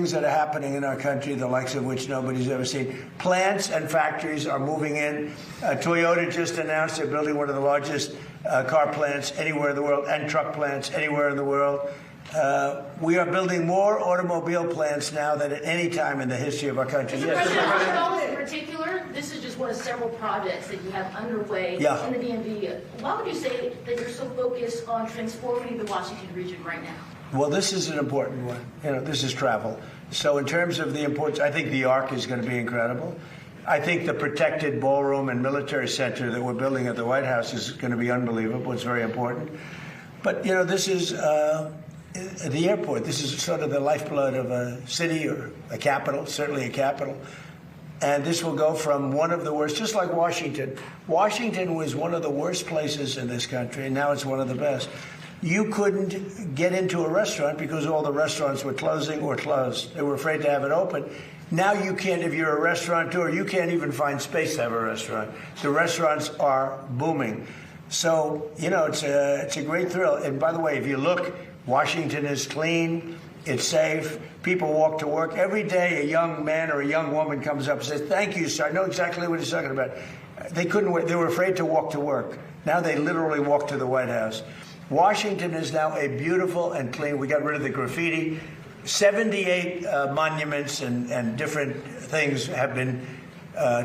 things that are happening in our country, the likes of which nobody's ever seen. Plants and factories are moving in. Toyota just announced they're building one of the largest car plants anywhere in the world, and truck plants anywhere in the world. We are building more automobile plants now than at any time in the history of our country. Yes. In particular, this is just one of several projects that you have underway in the DMV. Why would you say that you're so focused on transforming the Washington region right now? Well, this is an important one. This is travel. So in terms of the importance, I think the Arc is going to be incredible. I think the protected ballroom and military center that we're building at the White House is going to be unbelievable. It's very important. But, this is the airport. This is sort of the lifeblood of a city or a capital, certainly a capital. And this will go from one of the worst, just like Washington. Washington was one of the worst places in this country, and now it's one of the best. You couldn't get into a restaurant because all the restaurants were closing or closed. They were afraid to have it open. Now you can't, if you're a restaurateur, you can't even find space to have a restaurant. The restaurants are booming. So, it's a great thrill. And by the way, if you look, Washington is clean, it's safe, people walk to work. Every day a young man or a young woman comes up and says, "Thank you, sir." I know exactly what he's talking about. They couldn't wait. They were afraid to walk to work. Now they literally walk to the White House. Washington is now a beautiful and clean. We got rid of the graffiti. 78 monuments and different things have been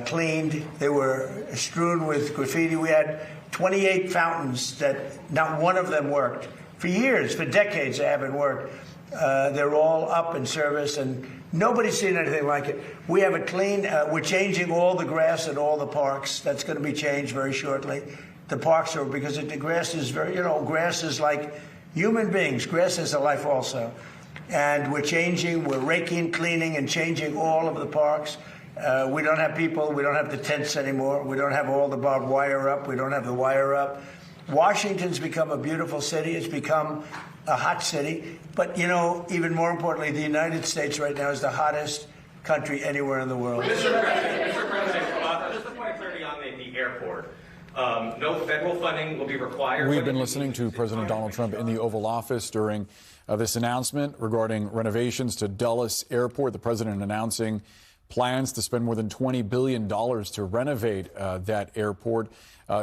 cleaned. They were strewn with graffiti. We had 28 fountains that not one of them worked. For years, for decades, they haven't worked. They're all up in service, and nobody's seen anything like it. We have it clean. We're changing all the grass at all the parks. That's going to be changed very shortly. The parks are, because the grass is grass is like human beings. Grass is a life also. And we're raking, cleaning, and changing all of the parks. We don't have people. We don't have the tents anymore. We don't have all the barbed wire up. We don't have the wire up. Washington's become a beautiful city. It's become a hot city. But, even more importantly, the United States right now is the hottest country anywhere in the world. Mr. President, just a point of clarity on the airport. No federal funding will be required. We've been listening to President Donald Trump in the Oval Office during this announcement regarding renovations to Dulles Airport. The president announcing plans to spend more than $20 billion to renovate that airport,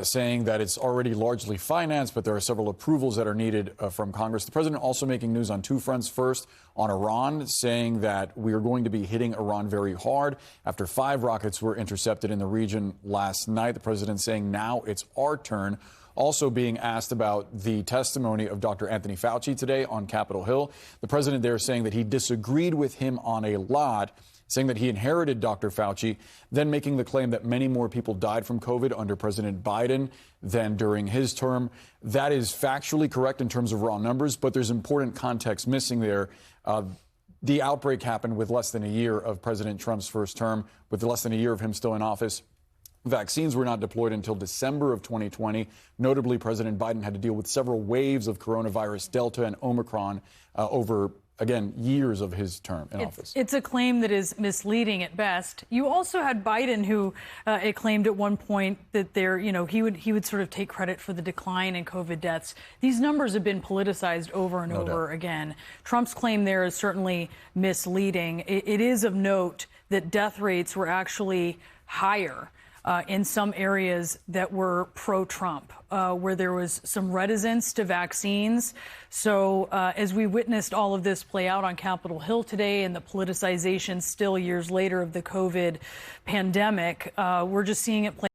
saying that it's already largely financed, but there are several approvals that are needed from Congress. The president also making news on two fronts. First, on Iran, saying that we are going to be hitting Iran very hard after 5 rockets were intercepted in the region last night. The president saying now it's our turn. Also being asked about the testimony of Dr. Anthony Fauci today on Capitol Hill. The president there saying that he disagreed with him on a lot, saying that he inherited Dr. Fauci, then making the claim that many more people died from COVID under President Biden than during his term. That is factually correct in terms of raw numbers, but there's important context missing there. The outbreak happened with less than a year of President Trump's first term, with less than a year of him still in office. Vaccines were not deployed until December of 2020. Notably, President Biden had to deal with several waves of coronavirus, Delta and Omicron, over again, years of his term in office. It's a claim that is misleading at best. You also had Biden, who it claimed at one point that he would sort of take credit for the decline in COVID deaths. These numbers have been politicized over and over again. Trump's claim there is certainly misleading. It is of note that death rates were actually higher in some areas that were pro-Trump, where there was some reticence to vaccines. So as we witnessed all of this play out on Capitol Hill today and the politicization still years later of the COVID pandemic, we're just seeing it play